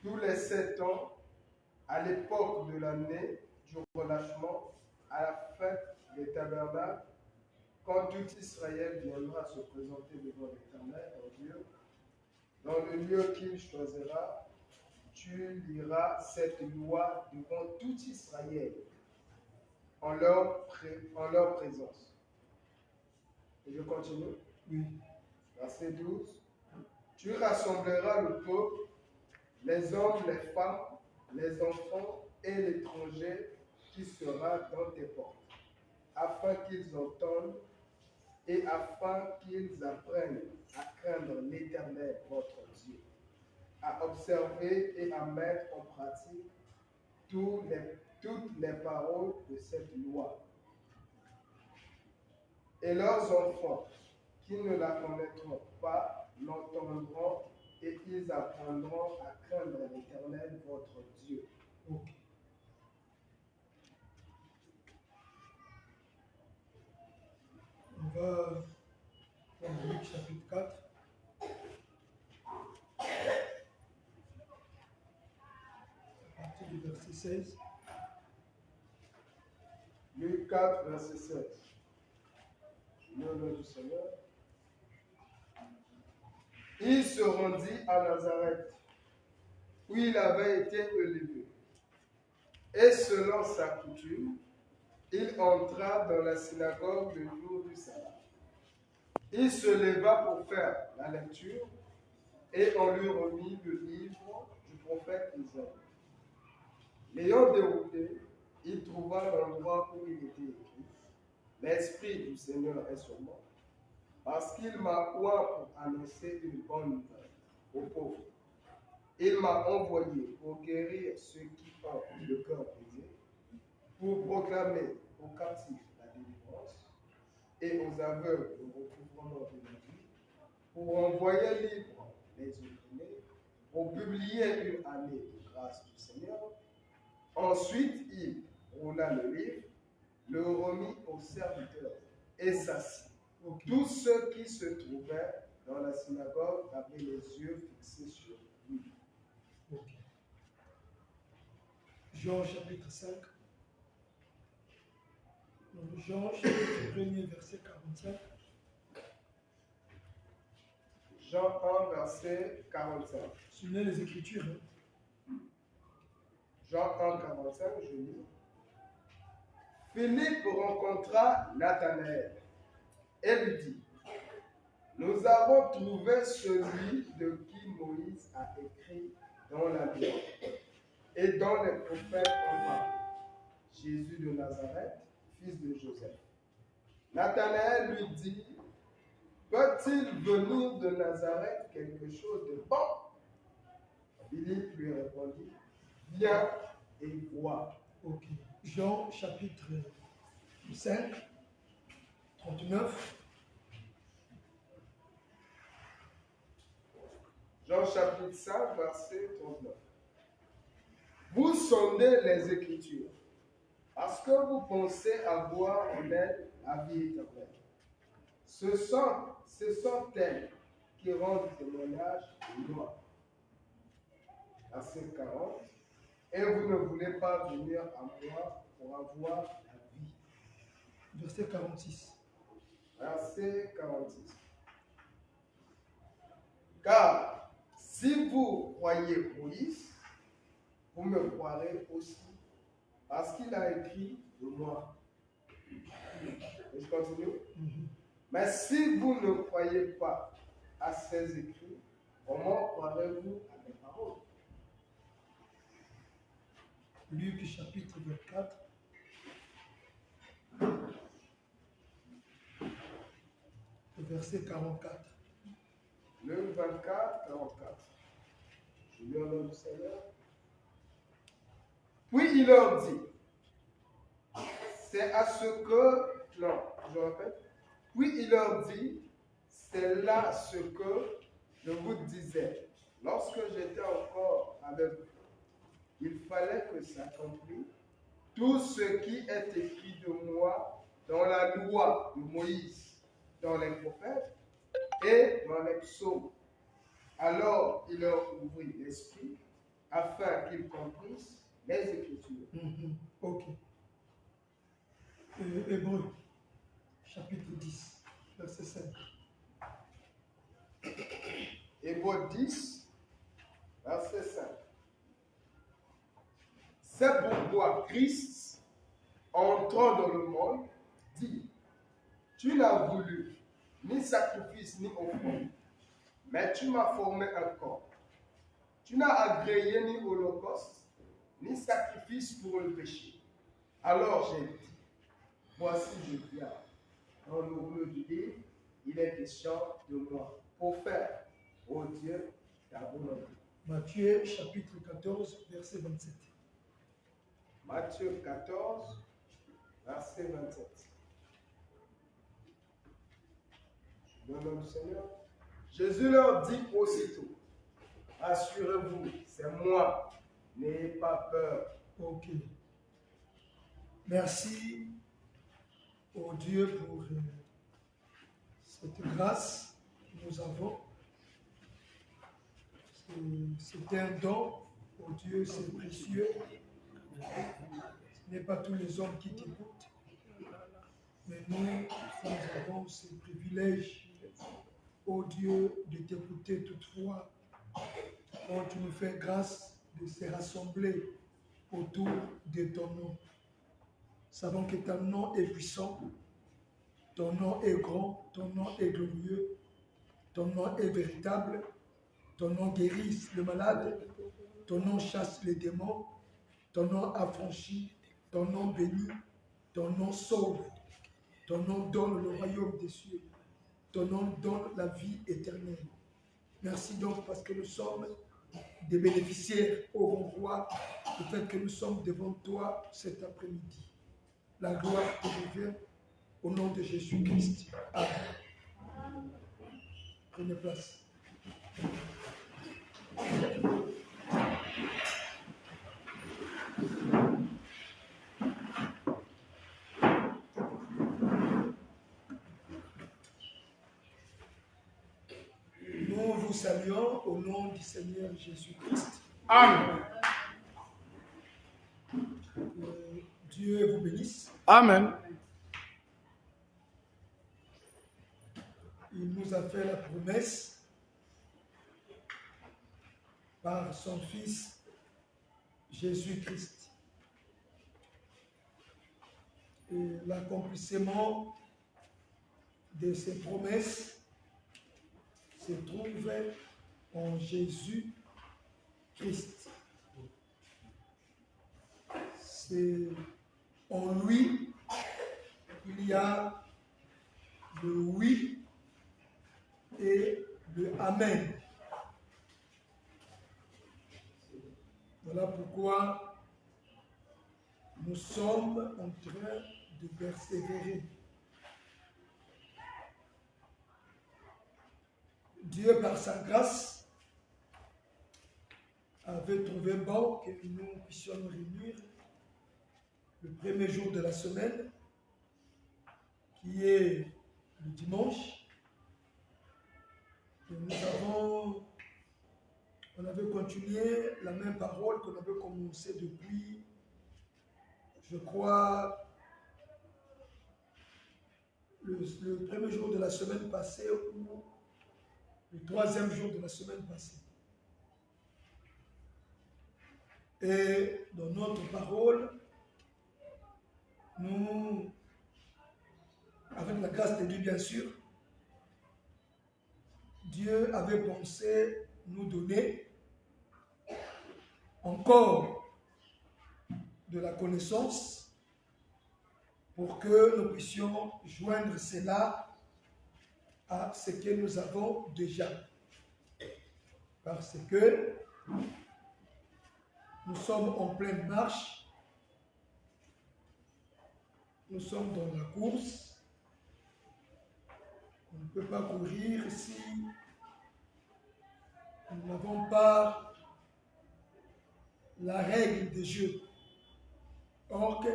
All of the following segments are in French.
tous les 7 ans, à l'époque de l'année du relâchement, à la fête des tabernacles, quand tout Israël viendra se présenter devant l'Éternel, ton Dieu, dans le lieu qu'il choisira, tu liras cette loi devant tout Israël en leur présence. Et je continue. Oui. Verset 12. Tu rassembleras le peuple, les hommes, les femmes, les enfants et l'étranger qui sera dans tes portes, afin qu'ils entendent et afin qu'ils apprennent à craindre l'Éternel, votre Dieu, à observer et à mettre en pratique toutes les paroles de cette loi. Et leurs enfants, qui ne la connaîtront pas, l'entendront et ils apprendront à craindre l'Éternel, votre Dieu. Ok. On va prendre Luc chapitre 4. À partir du verset 16. Luc 4, verset 16. Le nom du Seigneur. Il se rendit à Nazareth, où il avait été élevé. Et selon sa coutume, il entra dans la synagogue le jour du sabbat. Il se leva pour faire la lecture, et on lui remit le livre du prophète Isaïe. L'ayant déroulé, il trouva l'endroit où il était écrit: L'Esprit du Seigneur est sur moi, parce qu'il m'a oint pour annoncer une bonne nouvelle aux pauvres. Il m'a envoyé pour guérir ceux qui ont le cœur brisé, pour proclamer aux captifs la délivrance et aux aveugles le recouvrement de la vie, pour envoyer libres les opprimés, pour publier une année de grâce du Seigneur. Ensuite, il roula le livre, le remit aux serviteurs et s'assit. Ok. Tous ceux qui se trouvaient dans la synagogue avaient les yeux fixés sur lui. Ok. Jean chapitre 5. Donc, Jean chapitre 1er, verset 45. Jean 1, verset 45. Souvenez les Écritures. Hein. Jean 1, 45, je lis. Philippe rencontra Nathanaël et lui dit: Nous avons trouvé celui de qui Moïse a écrit dans la loi et dans les prophètes en parlent, Jésus de Nazareth, fils de Joseph. Nathanaël lui dit: Peut-il venir de Nazareth quelque chose de bon? Philippe lui répondit: Viens et vois. Ok. Jean chapitre 5, 39. Jean chapitre 5, verset 39. Vous sondez les Écritures, parce que vous pensez avoir en elles la vie éternelle. Ce sont elles qui rendent témoignage de moi. Verset 40. Et vous ne voulez pas venir à moi pour avoir la vie. Verset 46. Verset 46. Car si vous croyez Moïse, vous me croirez aussi, parce qu'il a écrit de moi. Et je continue. Mais si vous ne croyez pas à ces écrits, comment croirez-vous à mes paroles? Luc chapitre 24. Verset 44. Luc 24, 44. Je lis au nom du Seigneur. Puis il leur dit, c'est à ce que, non, je répète. Puis il leur dit, c'est là ce que je vous disais lorsque j'étais encore avec vous. Il fallait que s'accomplisse tout ce qui est écrit de moi dans la loi de Moïse, dans les prophètes et dans les psaumes. Alors il leur ouvrit l'esprit afin qu'ils comprissent les Écritures. Ok. Hébreu, chapitre 10, verset 5. Hébreu 10, verset 5. C'est pourquoi Christ, entrant dans le monde, dit, tu n'as voulu ni sacrifice ni offrande, mais tu m'as formé un corps. Tu n'as agréé ni holocauste, ni sacrifice pour le péché. Alors j'ai dit, voici je viens. Dans l'ouvrage du livre, il est question de moi, pour faire, ô Dieu, ta volonté. Matthieu chapitre 14, verset 27. Matthieu 14, verset 27. Dans le nom du Seigneur, Jésus leur dit aussitôt, rassurez-vous, c'est moi, n'ayez pas peur. Ok. Merci au Dieu pour cette grâce que nous avons. C'est un don. Oh Dieu, c'est précieux. Ce n'est pas tous les hommes qui t'écoutent. Mais nous avons ce privilège, oh Dieu, de t'écouter toutefois. Quand tu nous fais grâce de se rassembler autour de ton nom. Nous savons que ton nom est puissant, ton nom est grand, ton nom est glorieux, ton nom est véritable, ton nom guérit le malade, ton nom chasse les démons, ton nom affranchit, ton nom bénit, ton nom sauve, ton nom donne le royaume des cieux, ton nom donne la vie éternelle. Merci donc parce que nous sommes des bénéficiaires au bon roi, du fait que nous sommes devant toi cet après-midi. La gloire te revient au nom de Jésus-Christ. Amen. Prenez place. Nous vous saluons au nom du Seigneur Jésus-Christ. Amen. Dieu vous bénisse. Amen. Il nous a fait la promesse par son Fils Jésus-Christ. Et l'accomplissement de ces promesses se trouve en Jésus-Christ. C'est en lui qu'il y a le oui et le amen. Voilà pourquoi nous sommes en train de persévérer. Dieu, par sa grâce, avait trouvé bon que nous puissions nous réunir le premier jour de la semaine, qui est le dimanche. Et on avait continué la même parole qu'on avait commencé depuis, je crois, le premier jour de la semaine passée ou le troisième jour de la semaine passée. Et dans notre parole, nous, avec la grâce de Dieu bien sûr, Dieu avait pensé nous donner encore de la connaissance pour que nous puissions joindre cela à ce que nous avons déjà. Parce que nous sommes en pleine marche, nous sommes dans la course. On ne peut pas courir si nous n'avons pas la règle des jeux. Or,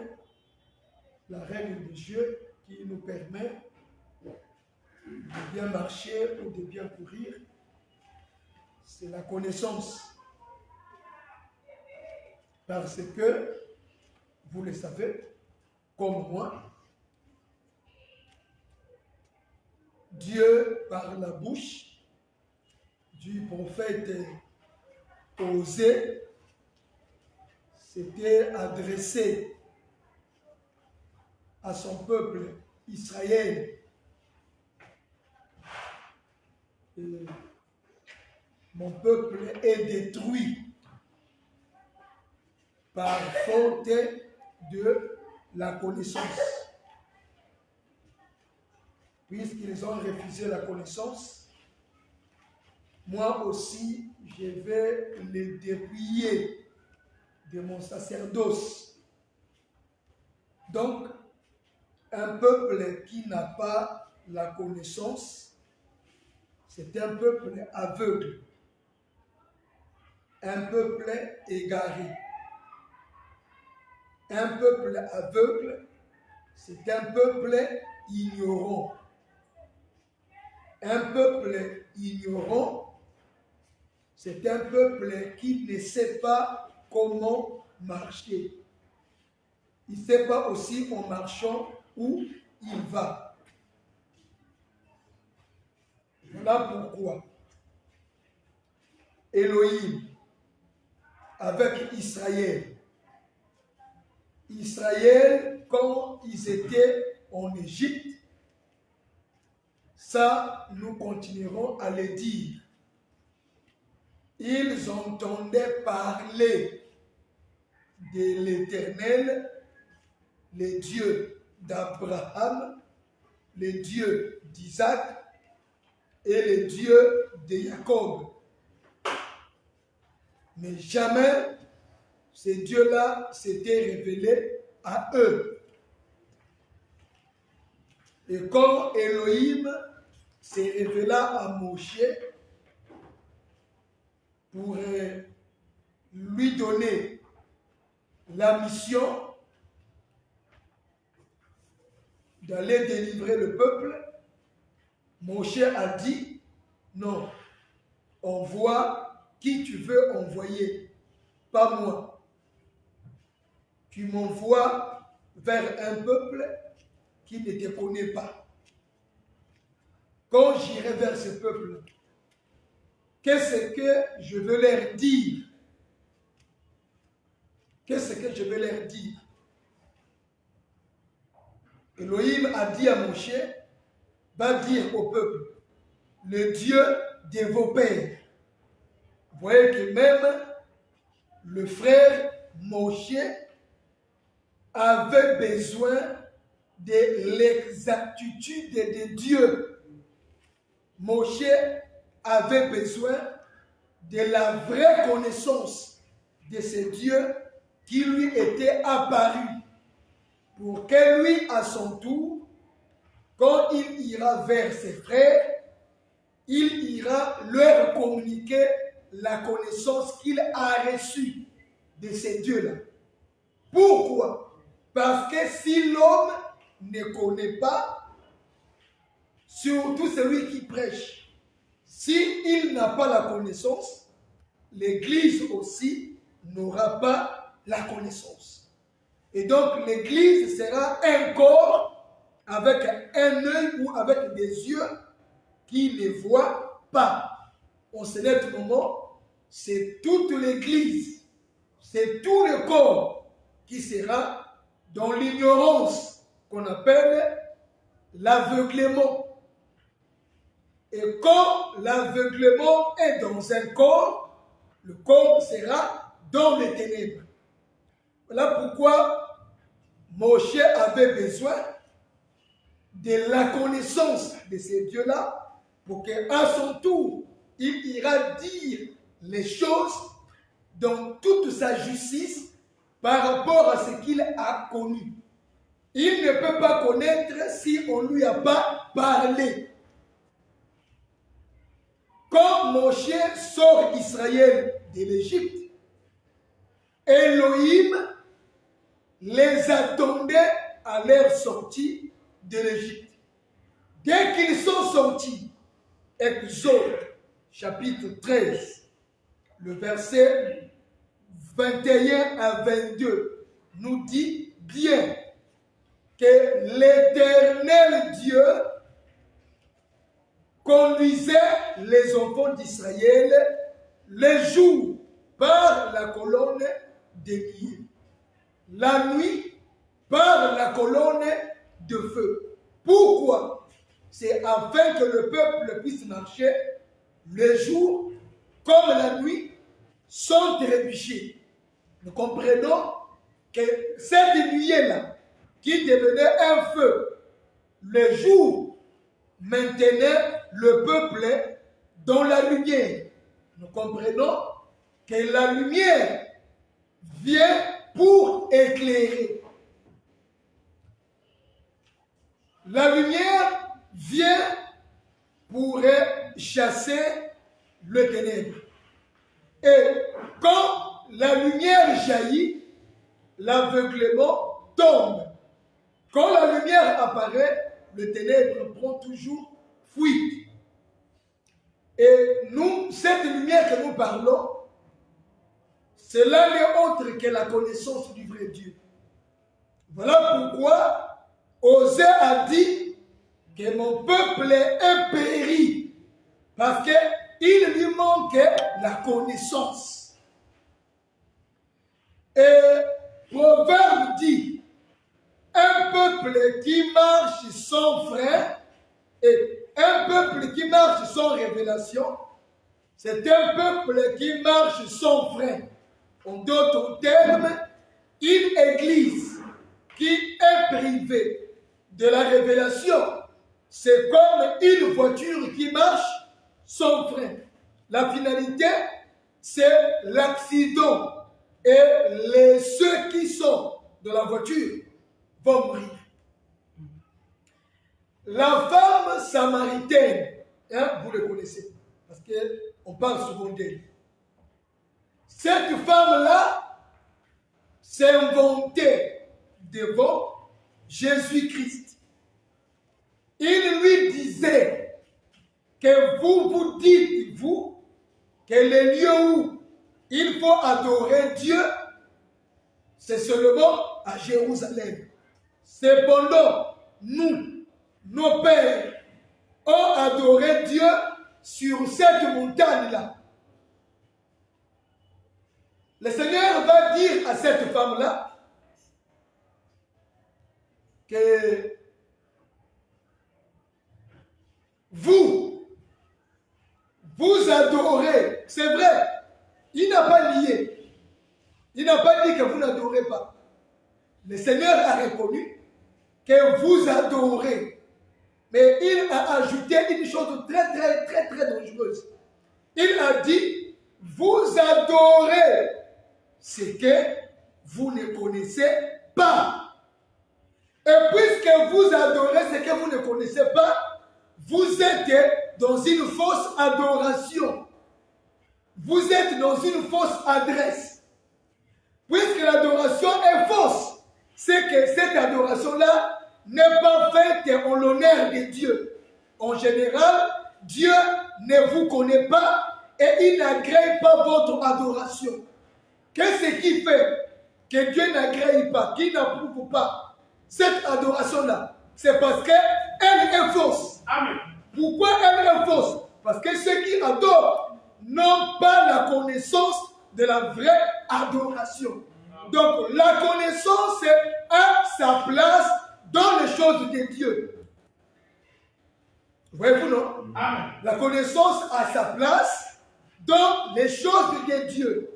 la règle des jeux qui nous permet de bien marcher ou de bien courir, c'est la connaissance. Parce que, vous le savez, comme moi, Dieu, par la bouche du prophète Osée, s'était adressé à son peuple Israël. Et mon peuple est détruit par faute de la connaissance. Puisqu'ils ont refusé la connaissance, moi aussi, je vais les dépouiller de mon sacerdoce. Donc, un peuple qui n'a pas la connaissance, c'est un peuple aveugle, un peuple égaré. Un peuple aveugle, c'est un peuple ignorant. Un peuple ignorant, c'est un peuple qui ne sait pas comment marcher. Il ne sait pas aussi en marchant où il va. Voilà pourquoi Elohim, avec Israël, quand ils étaient en Égypte, ça, nous continuerons à le dire. Ils entendaient parler de l'Éternel, le Dieu d'Abraham, le Dieu d'Isaac et le Dieu de Jacob. Mais jamais ce Dieu-là s'était révélé à eux. Et quand Elohim s'est révélé à Moshe pour lui donner la mission d'aller délivrer le peuple, Moshe a dit, non, envoie qui tu veux envoyer, pas moi. Tu m'envoies vers un peuple qui ne te connaît pas. Quand j'irai vers ce peuple, qu'est-ce que je veux leur dire? Qu'est-ce que je vais leur dire? Elohim a dit à Moshe, va dire au peuple, le Dieu de vos pères. Vous voyez que même le frère Moshe avait besoin de l'exactitude de Dieu. Moshe avait besoin de la vraie connaissance de ce Dieu qui lui était apparu, pour que lui, à son tour, quand il ira vers ses frères, il ira leur communiquer la connaissance qu'il a reçue de ce Dieu-là. Pourquoi? Parce que si l'homme ne connaît pas, surtout celui qui prêche, s'il n'a pas la connaissance, l'Église aussi n'aura pas la connaissance. Et donc l'Église sera un corps avec un œil ou avec des yeux qui ne voient pas. En ce net moment, c'est toute l'Église, c'est tout le corps qui sera dans l'ignorance qu'on appelle l'aveuglement. Et quand l'aveuglement est dans un corps, le corps sera dans les ténèbres. Voilà pourquoi Moshe avait besoin de la connaissance de ces dieux-là pour qu'à son tour, il ira dire les choses dans toute sa justice par rapport à ce qu'il a connu. Il ne peut pas connaître si on ne lui a pas parlé. Quand Moshe sort Israël de l'Égypte, Elohim les attendait à leur sortie de l'Égypte. Dès qu'ils sont sortis, Exode chapitre 13, le verset 21 à 22 nous dit bien que l'Éternel Dieu conduisait les enfants d'Israël les jours par la colonne de nuit, la nuit par la colonne de feu. Pourquoi? C'est afin que le peuple puisse marcher le jour comme la nuit sans trébucher. Nous comprenons que cette nuée-là, qui devenait un feu, le jour maintenait le peuple dans la lumière. Nous comprenons que la lumière vient pour éclairer. La lumière vient pour chasser le ténèbre. Et quand la lumière jaillit, l'aveuglement tombe. Quand la lumière apparaît, le ténèbre prend toujours fuite. Et nous, cette lumière que nous parlons, c'est l'un et autre que la connaissance du vrai Dieu. Voilà pourquoi Osée a dit que mon peuple est péri parce qu'il lui manque la connaissance. Et Proverbe dit, un peuple qui marche sans frein et un peuple qui marche sans révélation, c'est un peuple qui marche sans frein. En d'autres termes, une église qui est privée de la révélation, c'est comme une voiture qui marche sans frein. La finalité, c'est l'accident. Et ceux qui sont dans la voiture vont mourir. La femme samaritaine, vous le connaissez, parce qu'on parle souvent d'elle. Cette femme-là s'est inventée devant Jésus-Christ. Il lui disait que vous dites, vous, que le lieu où il faut adorer Dieu, c'est seulement à Jérusalem. Cependant, nous, nos pères, ont adoré Dieu sur cette montagne-là. Le Seigneur va dire à cette femme-là que vous adorez. C'est vrai, il n'a pas lié. Il n'a pas dit que vous n'adorez pas. Le Seigneur a reconnu que vous adorez. Mais il a ajouté une chose très dangereuse. Il a dit, vous adorez ce que vous ne connaissez pas. Et puisque vous adorez ce que vous ne connaissez pas, vous êtes dans une fausse adoration. Vous êtes dans une fausse adresse. Puisque l'adoration est fausse, c'est que cette adoration-là n'est pas faite en l'honneur de Dieu. En général, Dieu ne vous connaît pas et il n'agrée pas votre adoration. Qu'est-ce qui fait que Dieu n'agrée pas, qu'il n'approuve pas cette adoration-là? C'est parce qu'elle est fausse. Amen. Pourquoi elle est fausse? Parce que ceux qui adorent n'ont pas la connaissance de la vraie adoration. Donc la connaissance a sa place dans les choses de Dieu. Voyez-vous, non? Amen. La connaissance a sa place dans les choses de Dieu.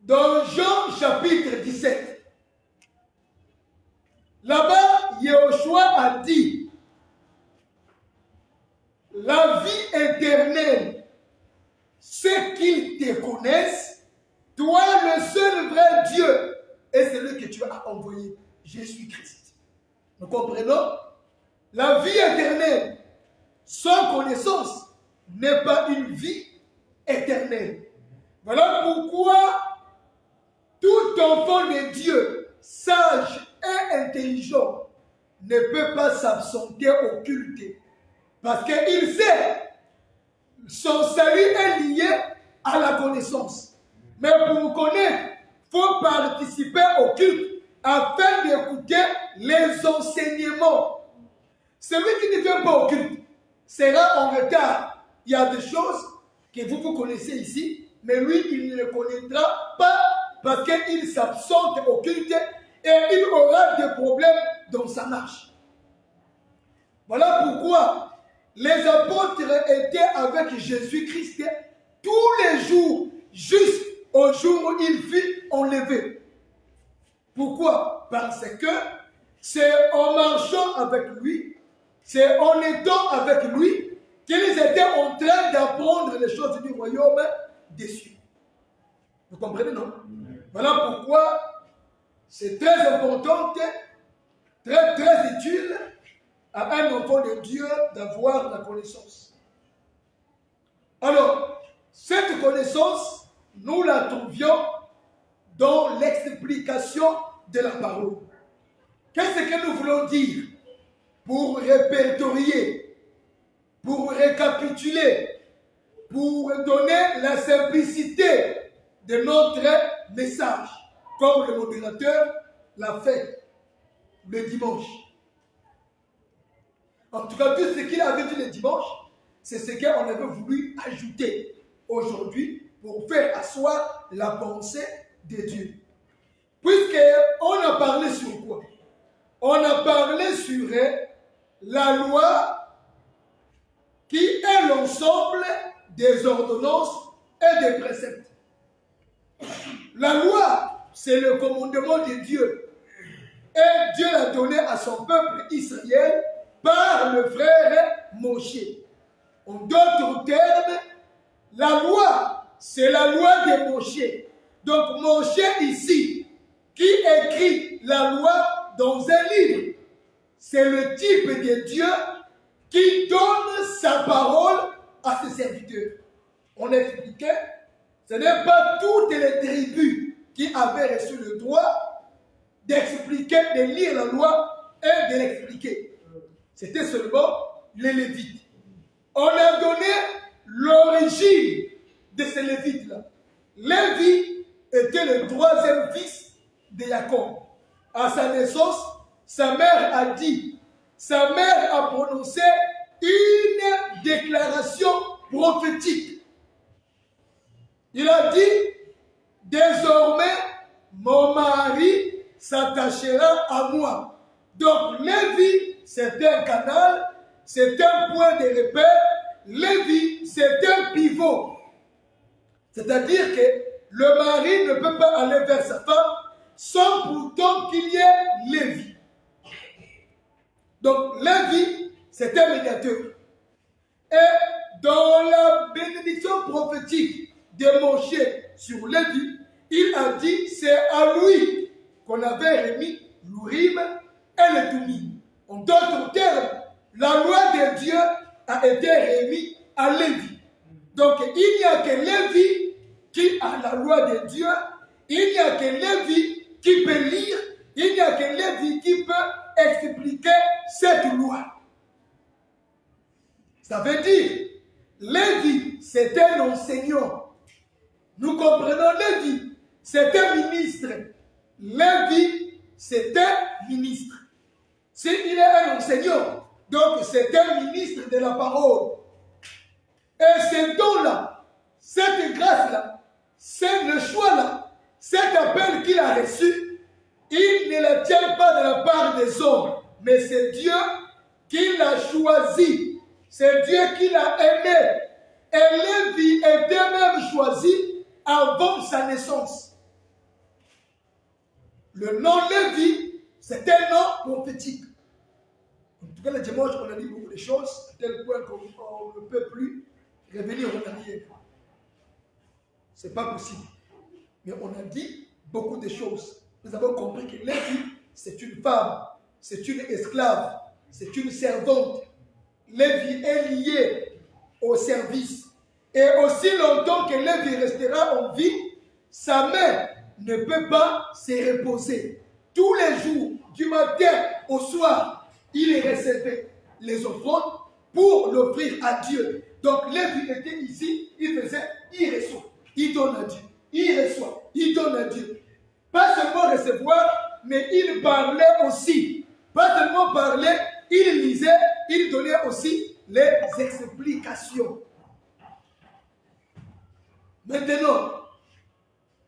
Dans Jean chapitre 17, là-bas, Yahushua a dit, la vie éternelle, ceux qui te connaissent, toi le seul vrai Dieu, et celui que tu as envoyé, Jésus-Christ. Nous comprenons? La vie éternelle, sans connaissance, n'est pas une vie éternelle. Voilà pourquoi tout enfant de Dieu, sage et intelligent, ne peut pas s'absenter au culte. Parce qu'il sait, son salut est lié connaissance. Mais pour connaître, il faut participer au culte afin d'écouter les enseignements. Celui qui ne vient pas au culte sera en retard. Il y a des choses que vous connaissez ici, mais lui, il ne les connaîtra pas parce qu'il s'absente au culte et il aura des problèmes dans sa marche. Voilà pourquoi les apôtres étaient avec Jésus-Christ tous les jours, jusqu'au jour où il fut enlevé. Pourquoi? Parce que c'est en marchant avec lui, c'est en étant avec lui qu'ils étaient en train d'apprendre les choses du royaume des cieux. Vous comprenez, non? Voilà pourquoi c'est très important, très utile à un enfant de Dieu d'avoir la connaissance. Alors, cette connaissance, nous la trouvions dans l'explication de la parole. Qu'est-ce que nous voulons dire? Pour répertorier, pour récapituler, pour donner la simplicité de notre message, comme le modérateur l'a fait le dimanche. En tout cas, tout ce qu'il avait dit le dimanche, c'est ce qu'on avait voulu ajouter aujourd'hui pour faire asseoir la pensée de Dieu. Puisqu'on a parlé sur quoi? On a parlé sur la loi qui est l'ensemble des ordonnances et des préceptes. La loi, c'est le commandement de Dieu. Et Dieu l'a donné à son peuple Israël par le frère Moshe. En d'autres termes, la loi, c'est la loi de Moshe. Donc Moshe ici, qui écrit la loi dans un livre, c'est le type de Dieu qui donne sa parole à ses serviteurs. On expliquait, ce n'est pas toutes les tribus qui avaient reçu le droit d'expliquer, de lire la loi et de l'expliquer. C'était seulement les Lévites. On a donné l'origine de ces Lévites-là. Lévi était le troisième fils de Jacob. À sa naissance, sa mère a dit, sa mère a prononcé une déclaration prophétique. Il a dit, désormais, mon mari s'attachera à moi. Donc, Lévi, c'est un canal, c'est un point de repère. Lévi, c'est un pivot. C'est-à-dire que le mari ne peut pas aller vers sa femme sans pourtant qu'il y ait Lévi. Donc, Lévi, c'est un médiateur. Et dans la bénédiction prophétique de Moshe sur Lévi, il a dit, c'est à lui qu'on avait remis l'Urim et le Thummim. En d'autres termes, la loi de Dieu a été remise à Lévi. Donc, il n'y a que Lévi qui a la loi de Dieu, il n'y a que Lévi qui peut lire, il n'y a que Lévi qui peut expliquer cette loi. Ça veut dire, Lévi, c'est un enseignant. Nous comprenons Lévi, c'est un ministre. Lévi, c'est un ministre. S'il est un enseignant, donc c'est un ministre de la parole. Et ces dons-là, cette grâce-là, c'est le choix-là, cet appel qu'il a reçu, il ne le tient pas de la part des hommes, mais c'est Dieu qui l'a choisi. C'est Dieu qui l'a aimé. Et Lévi était même choisi avant sa naissance. Le nom Lévi, c'est un nom prophétique. En tout cas, le dimanche, on a dit beaucoup de choses, à tel point qu'on ne peut plus revenir en arrière. Ce n'est pas possible. Mais on a dit beaucoup de choses. Nous avons compris que Lévi, c'est une femme, c'est une esclave, c'est une servante. Lévi est lié au service. Et aussi longtemps que Lévi restera en vie, sa mère ne peut pas se reposer. Tous les jours, du matin au soir, il recevait les offrandes pour l'offrir à Dieu. Donc Lévi était ici, il reçoit, il donne Maintenant,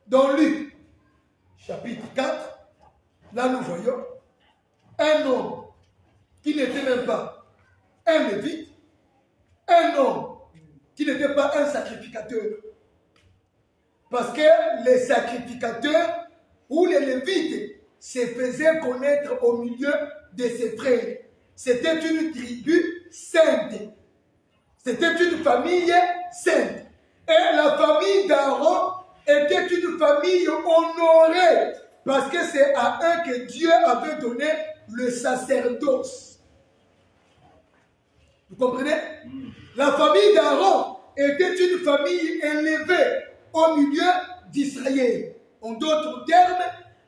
dans Luc, chapitre 4, là nous voyons un homme qui n'était même pas un lévite, un homme qui n'était pas un sacrificateur. Parce que les sacrificateurs ou les lévites se faisaient connaître au milieu de ses frères. C'était une tribu sainte. C'était une famille sainte. Et la famille d'Aaron était une famille honorée. Parce que c'est à eux que Dieu avait donné le sacerdoce. Vous comprenez? La famille d'Aaron était une famille élevée au milieu d'Israël. En d'autres termes,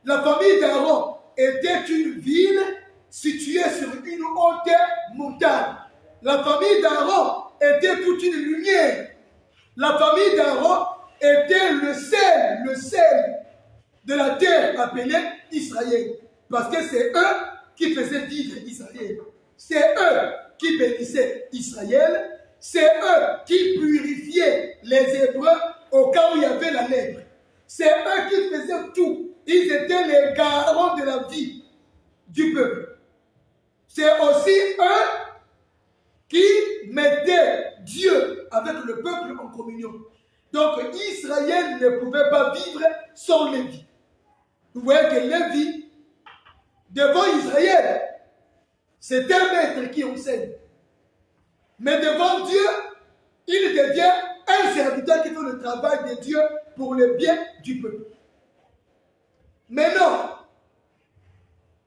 la famille d'Aaron était une ville située sur une haute montagne. La famille d'Aaron était toute une lumière. La famille d'Aaron était le sel de la terre appelée Israël. Parce que c'est eux qui faisaient vivre Israël. C'est eux qui bénissaient Israël. C'est eux qui purifiaient les Hébreux au cas où il y avait la lèpre. C'est eux qui faisaient tout. Ils étaient les garants de la vie du peuple. C'est aussi eux qui mettaient Dieu avec le peuple en communion. Donc Israël ne pouvait pas vivre sans Lévi. Vous voyez que Lévi, devant Israël, c'est un maître qui enseigne. Mais devant Dieu, il devient un serviteur qui fait le travail de Dieu pour le bien du peuple. Maintenant,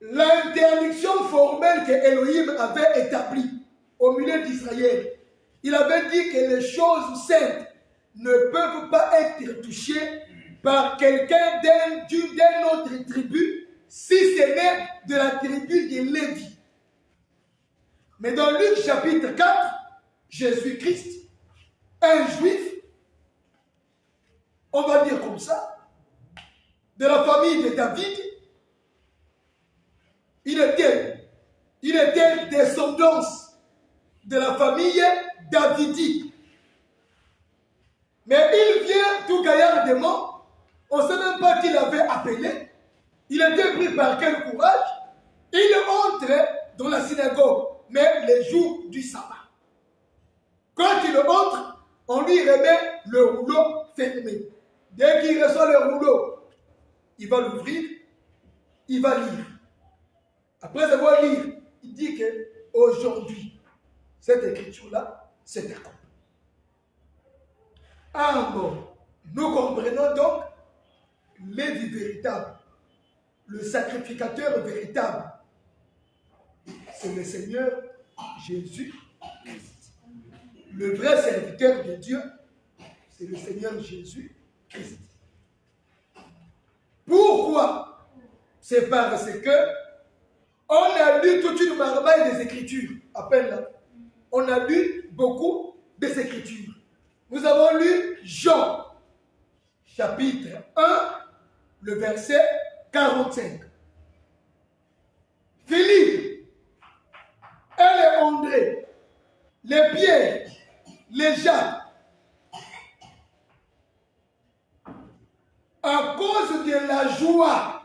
l'interdiction formelle que Elohim avait établie au milieu d'Israël, il avait dit que les choses saintes ne peuvent pas être touchées par quelqu'un d'une autre tribu, si ce n'est de la tribu de Lévi. Mais dans Luc chapitre 4, Jésus-Christ, un juif, on va dire comme ça, de la famille de David, il était descendance de la famille davidique. Mais il vient tout gaillardement, on ne sait même pas qui l'avait appelé, il était pris par quel courage, il entre dans la synagogue, mais les jours du sabbat. Quand il entre, on lui remet le rouleau fermé. Dès qu'il reçoit le rouleau, il va l'ouvrir, il va lire. Après avoir lu, il dit qu'aujourd'hui, cette écriture-là, c'est accompli. Ah bon, nous comprenons donc Lévi véritable, le sacrificateur véritable. C'est le Seigneur Jésus-Christ. Le vrai serviteur de Dieu, c'est le Seigneur Jésus-Christ. Pourquoi? C'est parce que on a lu toute une marmaille des Écritures. Appelle-la. On a lu beaucoup des Écritures. Nous avons lu Jean, chapitre 1, le verset 45. Philippe, et les André, les Pierre, les Jacques, à cause de la joie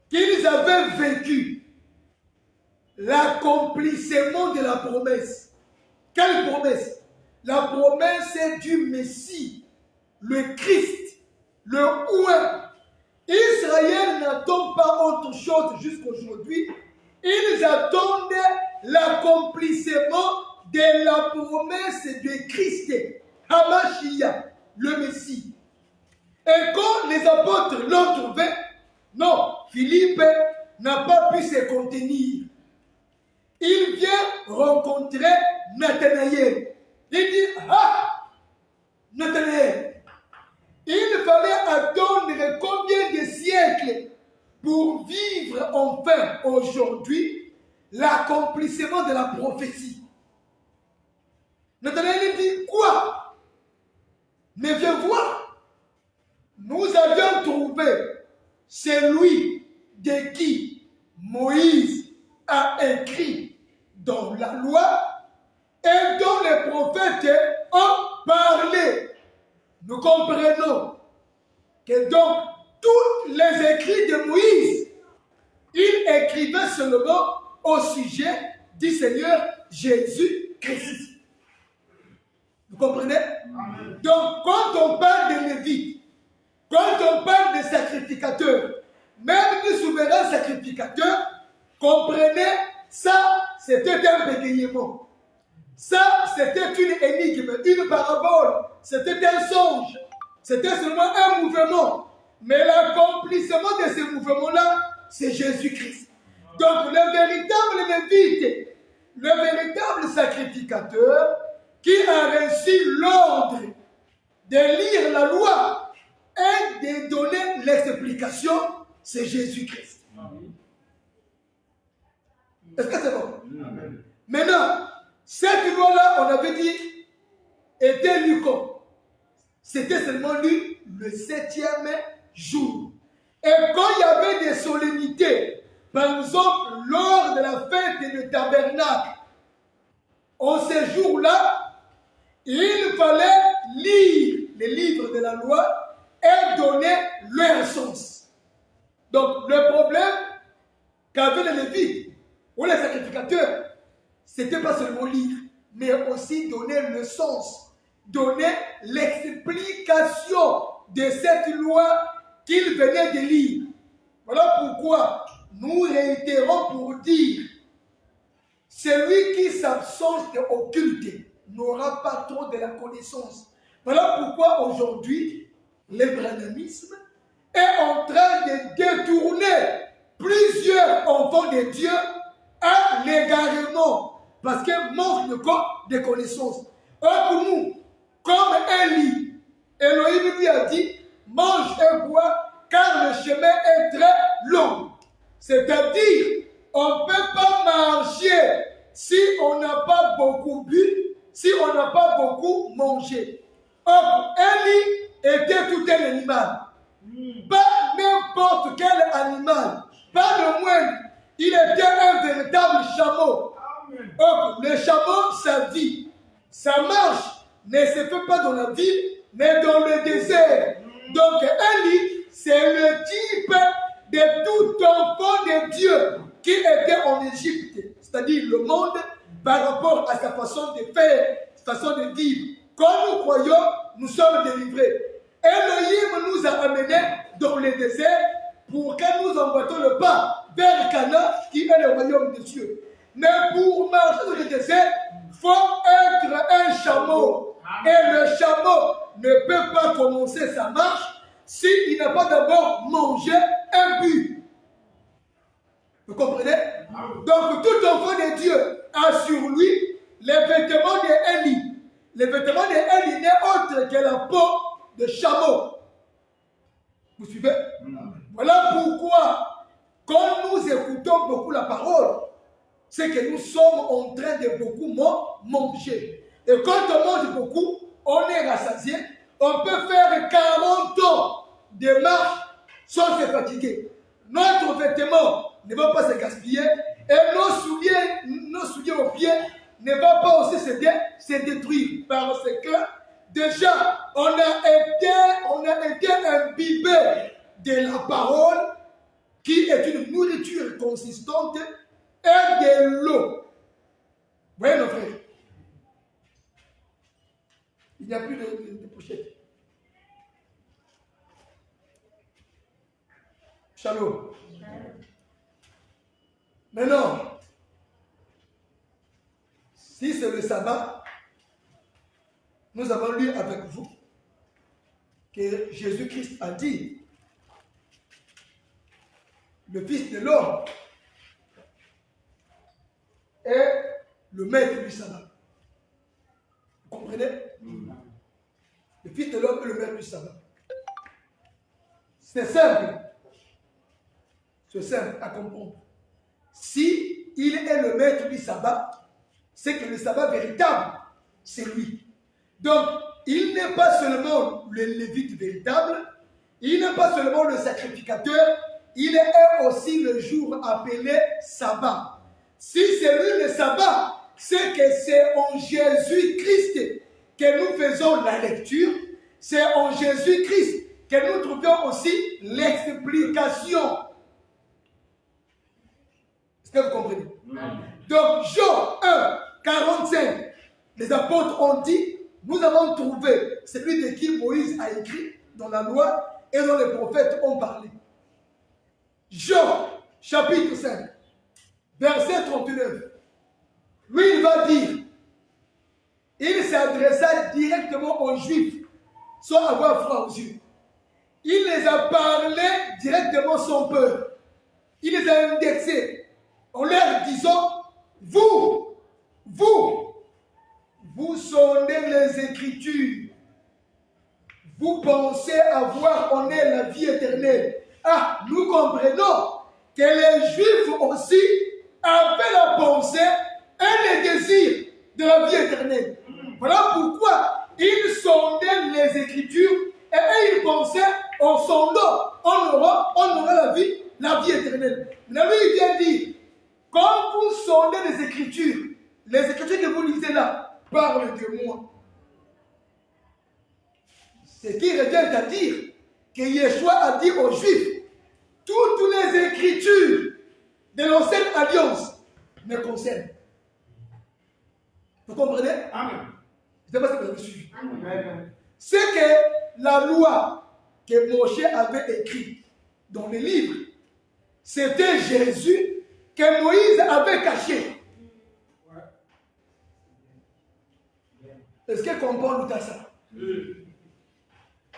qu'ils avaient vécu, l'accomplissement de la promesse. Quelle promesse? La promesse du Messie, le Christ, le Oint. Israël n'attend pas autre chose jusqu'aujourd'hui. Ils attendent l'accomplissement de la promesse de Christ, Hamashiach, le Messie. Et quand les apôtres l'ont trouvé, non, Philippe n'a pas pu se contenir. Il vient rencontrer Nathanaël. Il dit, ah, Nathanaël, il fallait attendre combien de siècles pour vivre enfin aujourd'hui l'accomplissement de la prophétie. Nathanaël dit, quoi? Mais viens voir. Nous avions trouvé celui de qui Moïse a écrit dans la loi et dont les prophètes ont parlé. nous comprenons que donc tous les écrits de Moïse, il écrivait seulement au sujet du Seigneur Jésus-Christ. Vous comprenez? Amen. Donc, quand on parle de Lévite, quand on parle de sacrificateurs, même du souverain sacrificateur, comprenez, ça, c'était un bégayement. Ça, c'était une énigme, une parabole, c'était un songe, c'était seulement un mouvement. Mais l'accomplissement de ce mouvement-là, c'est Jésus-Christ. Donc, le véritable Lévite, le véritable sacrificateur, qui a reçu l'ordre de lire la loi et de donner l'explication, c'est Jésus-Christ. Est-ce que c'est bon? Amen. Maintenant, cette loi-là, on avait dit, était lue comme? C'était seulement lu le 7e jour. Et quand il y avait des solennités, par exemple, lors de la fête du tabernacle, en ces jours-là, il fallait lire les livres de la loi et donner leur sens. Donc, le problème qu'avaient les Lévites ou les sacrificateurs, c'était pas seulement lire, mais aussi donner le sens, donner l'explication de cette loi qu'ils venaient de lire. Voilà pourquoi nous réitérons pour dire, celui qui s'absente au culte n'aura pas trop de la connaissance. Voilà pourquoi aujourd'hui, l'hébraïsme est en train de détourner plusieurs enfants de Dieu à l'égarement, parce qu'ils manquent de connaissances. Or pour nous, comme Élie, Elohim lui a dit, mange et bois, car le chemin est très long. C'est-à-dire, on ne peut pas marcher si on n'a pas beaucoup bu, si on n'a pas beaucoup mangé. Or, Élie était tout un animal. Pas n'importe quel animal. Pas le moindre. Il était un véritable chameau. Or, le chameau, ça vit. Ça marche ne se fait pas dans la ville, mais dans le désert. Donc, Élie, c'est le type de tout enfant de Dieu qui était en Égypte. C'est-à-dire le monde par rapport à sa façon de faire, sa façon de vivre. Quand nous croyons, nous sommes délivrés. Elohim nous a amenés dans le désert pour que nous emboîtons le pas vers Canaan, qui est le royaume des cieux. Mais pour marcher dans le désert, il faut être un chameau. Et le chameau ne peut pas commencer sa marche s'il n'a pas d'abord mangé un but. Vous comprenez? Donc tout enfant de Dieu a sur lui les vêtements d'Élie. Les vêtements d'Élie n'est autre que la peau de chameau. Vous suivez? Voilà pourquoi, quand nous écoutons beaucoup la parole, c'est que nous sommes en train de beaucoup manger. Et quand on mange beaucoup, on est rassasié. On peut faire 40 ans de marche sans se fatiguer. Notre vêtement ne va pas se gaspiller et nos souliers aux pieds ne vont pas aussi se détruire parce que déjà on a été imbibé de la parole qui est une nourriture consistante et de l'eau. Vous voyez nos frères? Il n'y a plus de pochette. Shalom. Maintenant, si c'est le sabbat, nous avons lu avec vous que Jésus-Christ a dit, le Fils de l'homme est le maître du sabbat. Vous comprenez? Le Fils de l'homme est le maître du sabbat. C'est simple. C'est simple à comprendre. Si il est le maître du sabbat, c'est que le sabbat véritable, c'est lui. Donc, il n'est pas seulement le lévite véritable, il n'est pas seulement le sacrificateur, il est aussi le jour appelé sabbat. Si c'est lui le sabbat, c'est que c'est en Jésus-Christ que nous faisons la lecture, c'est en Jésus-Christ que nous trouvons aussi l'explication. Est-ce que vous comprenez? Donc, Jean 1, 45, les apôtres ont dit, nous avons trouvé celui de qui Moïse a écrit dans la loi et dont les prophètes ont parlé. Jean, chapitre 5, verset 39. Lui, il va dire, il s'adressa directement aux Juifs, sans avoir froid aux yeux. Il les a parlé directement sans peur. Il les a indexés en leur disant, vous sondez les Écritures. Vous pensez avoir en elles la vie éternelle. Ah, nous comprenons que les Juifs aussi avaient la pensée et le désir de la vie éternelle. Voilà pourquoi ils sondaient les Écritures et ils pensaient en sondant, on aura la vie éternelle. Mais lui, il vient dire, quand vous sondez les Écritures que vous lisez là, parlent de moi. Ce qui revient à dire que Yeshua a dit aux Juifs, toutes les Écritures de l'ancienne alliance me concernent. Vous comprenez? Amen. Je ne sais pas si vous avez suivi. C'est que la loi que Moshe avait écrite dans les livres, c'était Jésus que Moïse avait caché. Est-ce qu'elle comprend le ça?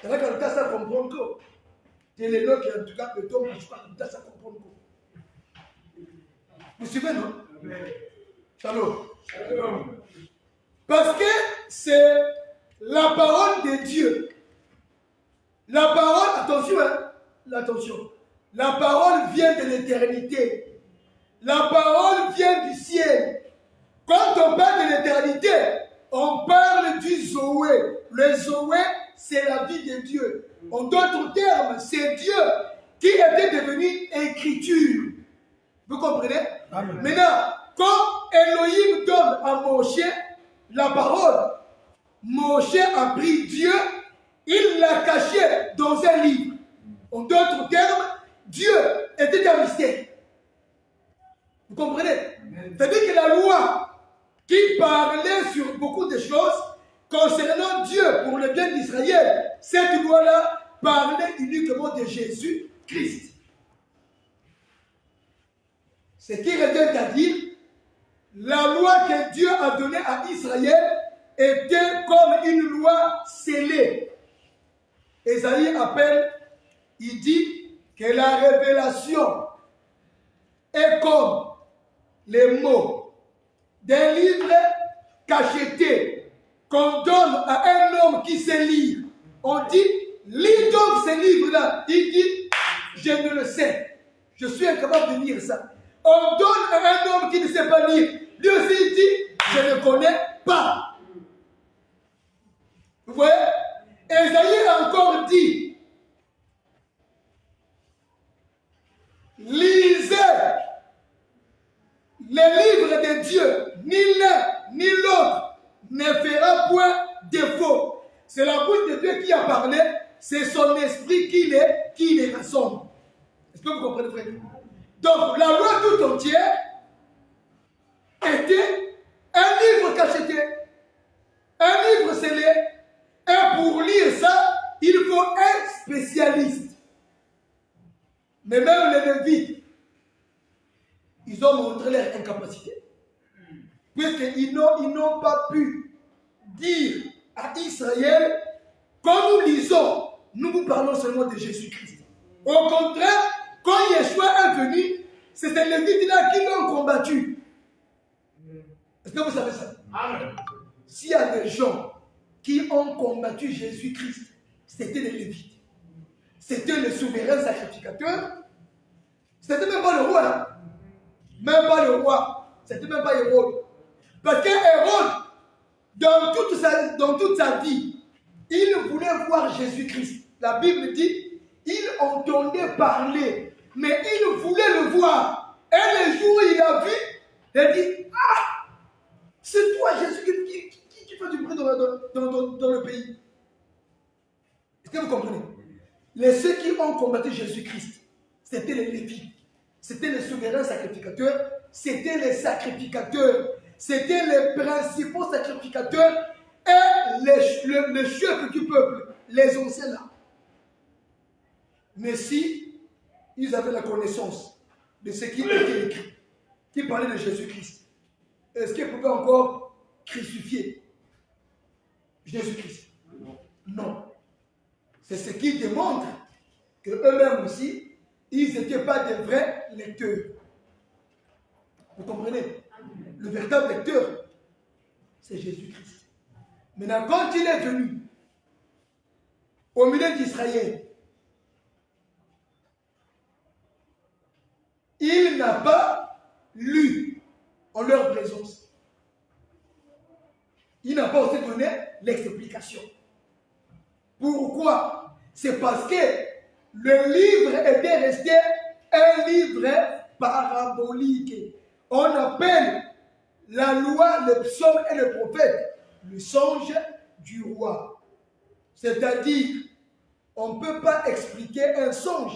C'est vrai que le ça comprend que c'est les lois qui en tout cas le temps je crois que le ça comprend que. Vous suivez, non? Shalom. Shalom. Parce que c'est la parole de Dieu. La parole, attention, attention. La parole vient de l'éternité. La parole vient du ciel. Quand on parle de l'éternité, on parle du Zoé. Le Zoé, c'est la vie de Dieu. En d'autres termes, c'est Dieu qui était devenu écriture. Vous comprenez? Amen. Maintenant, quand Elohim donne à Moshe la parole, Moshe a pris Dieu, il l'a caché dans un livre. En d'autres termes, Dieu était un mystère. Vous comprenez? C'est-à-dire que la loi qui parlait sur beaucoup de choses concernant Dieu pour le bien d'Israël, cette loi-là parlait uniquement de Jésus-Christ. Ce qui revient à dire, la loi que Dieu a donnée à Israël était comme une loi scellée. Ésaïe appelle, il dit que la révélation est comme les mots d'un livre cacheté qu'on donne à un homme qui sait lire. On dit, lis donc ce livre-là. Il dit, je ne le sais. Je suis incapable de lire ça. On donne à un homme qui ne sait pas lire. Lui aussi, il dit, je ne connais pas. Vous voyez? Ésaïe a encore dit, lisez les livres de Dieu, ni l'un ni l'autre ne fera point défaut. C'est la bouche de Dieu qui a parlé, c'est son esprit qui les rassemble. Est-ce que vous comprenez, frère? Donc, la loi tout entière était un livre cacheté, un livre scellé, et pour lire ça, il faut un spécialiste. Mais même les Lévites, ils ont montré leur incapacité. Puisqu'ils n'ont pas pu dire à Israël, quand nous lisons, nous vous parlons seulement de Jésus-Christ. Au contraire, quand Yeshua est venu, c'est ces Lévites-là qui l'ont combattu. Est-ce que vous savez ça? Amen. S'il y a des gens qui ont combattu Jésus-Christ, c'était les Lévites. C'était le souverain sacrificateur. C'était même pas le roi. Hein? Même pas le roi. C'était même pas Hérode. Parce que Hérode, dans toute sa vie, il voulait voir Jésus-Christ. La Bible dit, il entendait parler, mais il voulait le voir. Et le jour où il a vu, il a dit, ah, c'est toi Jésus qui fait du bruit dans le pays. Est-ce que vous comprenez? Ceux qui ont combattu Jésus-Christ, c'était les Lévites, c'était les souverains sacrificateurs, c'était les sacrificateurs, c'était les principaux sacrificateurs et les chefs du peuple, les anciens là. Mais si ils avaient la connaissance de ce qui était écrit, qui parlait de Jésus-Christ, est-ce qu'ils pouvaient encore crucifier Jésus-Christ? Non. C'est ce qui démontre que eux-mêmes aussi, ils n'étaient pas des vrais lecteurs. Vous comprenez? Le véritable lecteur, c'est Jésus-Christ. Maintenant, quand il est venu au milieu d'Israël, il n'a pas lu en leur présence. Il n'a pas aussi donné l'explication. Pourquoi? C'est parce que le livre était resté un livre parabolique. On appelle la loi, le psaume et le prophète le songe du roi. C'est-à-dire, on ne peut pas expliquer un songe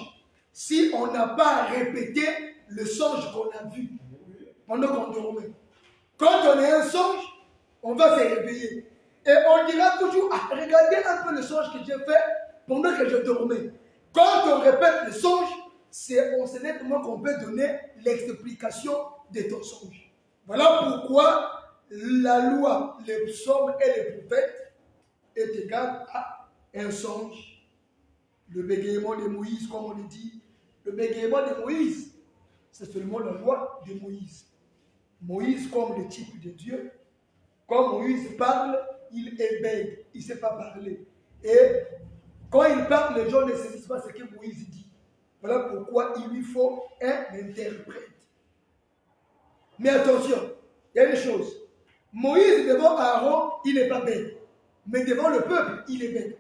si on n'a pas répété le songe qu'on a vu pendant qu'on dormait. Quand on a un songe, on va se réveiller. Et on dira toujours, ah, regardez un peu le songe que j'ai fait pendant que je dormais. Quand on répète le songe, c'est nettement qu'on peut donner l'explication de ton songe. Voilà pourquoi la loi, les psaumes et les prophètes est égale à un songe. Le bégaiement de Moïse, comme on le dit, le bégaiement de Moïse, c'est seulement la loi de Moïse. Moïse, comme le type de Dieu, quand Moïse parle, il éveille, il ne sait pas parler. Et quand il parle, les gens ne saisissent pas ce que Moïse dit. Voilà pourquoi il lui faut un interprète. Mais attention, il y a une chose. Moïse devant Aaron, il n'est pas bête. Mais devant le peuple, il est bête.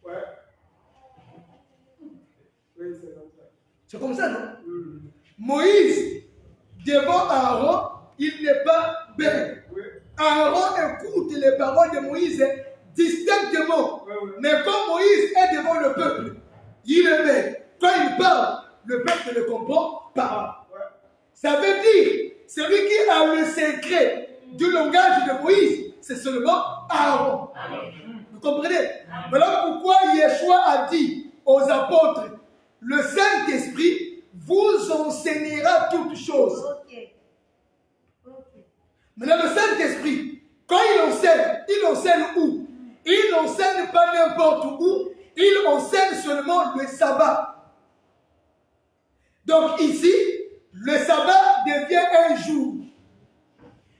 Ouais. Oui, c'est comme ça. C'est comme ça, non? Moïse, devant Aaron, il n'est pas bête. Oui. Aaron écoute les paroles de Moïse distinctement. Oui. Mais quand Moïse est devant le peuple, il est bête. Quand il parle, le peuple ne le comprend pas. Ouais. Ça veut dire, celui qui a le secret du langage de Moïse, c'est seulement Aaron. Amen. Vous comprenez? Amen. Voilà pourquoi Yeshua a dit aux apôtres, le Saint-Esprit vous enseignera toutes choses. Okay. Maintenant, le Saint-Esprit, quand il enseigne où? Il n'enseigne pas n'importe où, il enseigne seulement le sabbat. Donc ici, le sabbat devient un jour.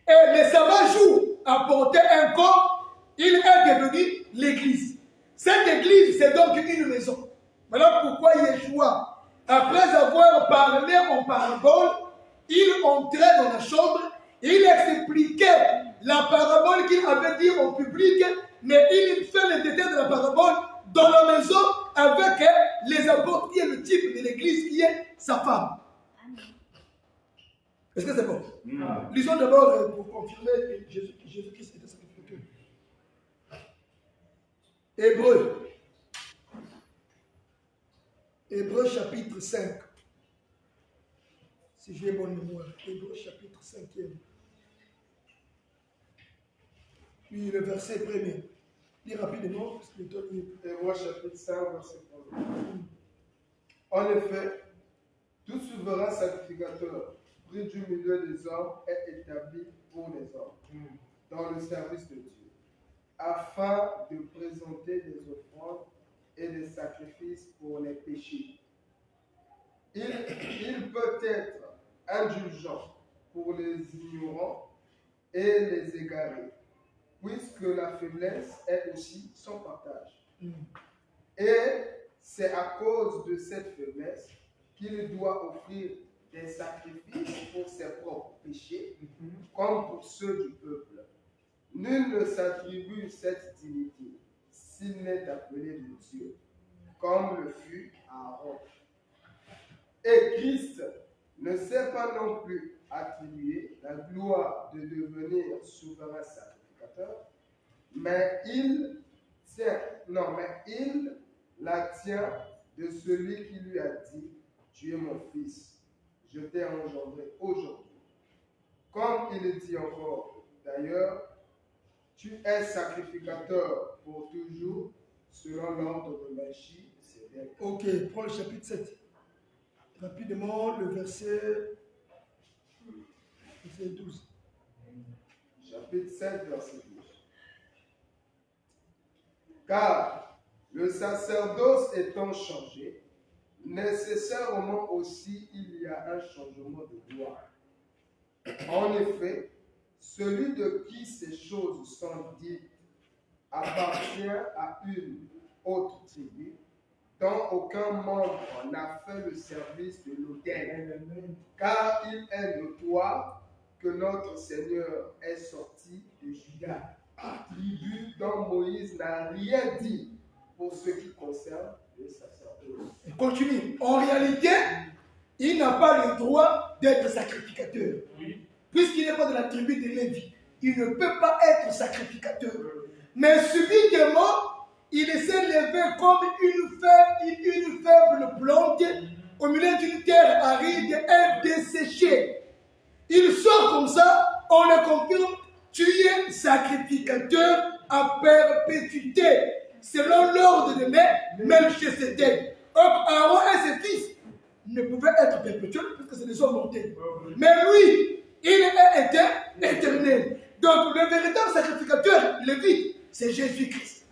Et le sabbat jour a porté un corps, il est devenu l'église. Cette église, c'est donc une maison. Voilà pourquoi Yeshua, après avoir parlé en parabole, il entrait dans la chambre, il expliquait la parabole qu'il avait dit au public, mais il fait le détail de la parabole dans la maison avec les apôtres qui est le type de l'église qui est sa femme. Est-ce que c'est bon? Lisons d'abord pour confirmer que Jésus-Christ était sacrificateur. Hébreux chapitre 5. Si j'ai bonne mémoire. Hébreux chapitre 5e. Puis le verset 1er. Lis rapidement, parce que le temps est. Hébreux chapitre 5, verset 1er. En effet, tout souverain sacrificateur pris du milieu des hommes est établi pour les hommes, dans le service de Dieu, afin de présenter des offrandes et des sacrifices pour les péchés. Il peut être indulgent pour les ignorants et les égarés, puisque la faiblesse est aussi son partage. Et c'est à cause de cette faiblesse qu'il doit offrir des sacrifices pour ses propres péchés, comme pour ceux du peuple. Nul ne s'attribue cette dignité s'il n'est appelé de Dieu, comme le fut Aaron. Et Christ ne s'est pas non plus attribué la gloire de devenir souverain sacrificateur, mais il Non, mais il la tient de celui qui lui a dit, tu es mon fils, je t'ai engendré aujourd'hui. Comme il dit encore, d'ailleurs, tu es sacrificateur pour toujours, selon l'ordre de Melchi. Ok, prends le chapitre 7. Rapidement, le verset 12. Chapitre 7, verset 12. Car le sacerdoce étant changé, nécessairement aussi il y a un changement de gloire. En effet, celui de qui ces choses sont dites appartient à une autre tribu, dont aucun membre n'a fait le service de l'autel, car il est notoire que notre Seigneur est sorti de Juda, tribu dont Moïse n'a rien dit pour ce qui concerne le sacerdoce. Et continue. En réalité, il n'a pas le droit d'être sacrificateur. Oui. Puisqu'il n'est pas de la tribu de Lévi, il ne peut pas être sacrificateur. Mais subitement, il s'est levé comme une faible plante au milieu d'une terre aride et desséchée. Il sort comme ça, on le confirme, tu es sacrificateur à perpétuité, selon l'ordre de Melchisédek. Or, Aaron et ses fils ne pouvaient être perpétuels parce que c'est des hommes mortels. Mais lui, il est éternel. Donc, le véritable sacrificateur, Lévi, c'est Jésus-Christ.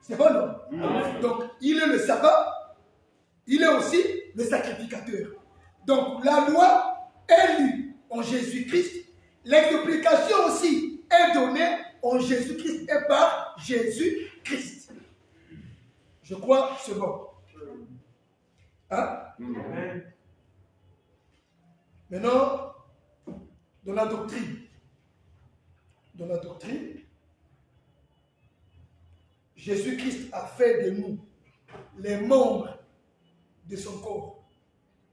C'est bon, non? Donc, il est le sabbat, il est aussi le sacrificateur. Donc, la loi est lue en Jésus-Christ. L'explication aussi est donnée en Jésus-Christ et par Jésus-Christ. Je crois que c'est bon. Hein? Maintenant, dans la doctrine, Jésus-Christ a fait de nous les membres de son corps.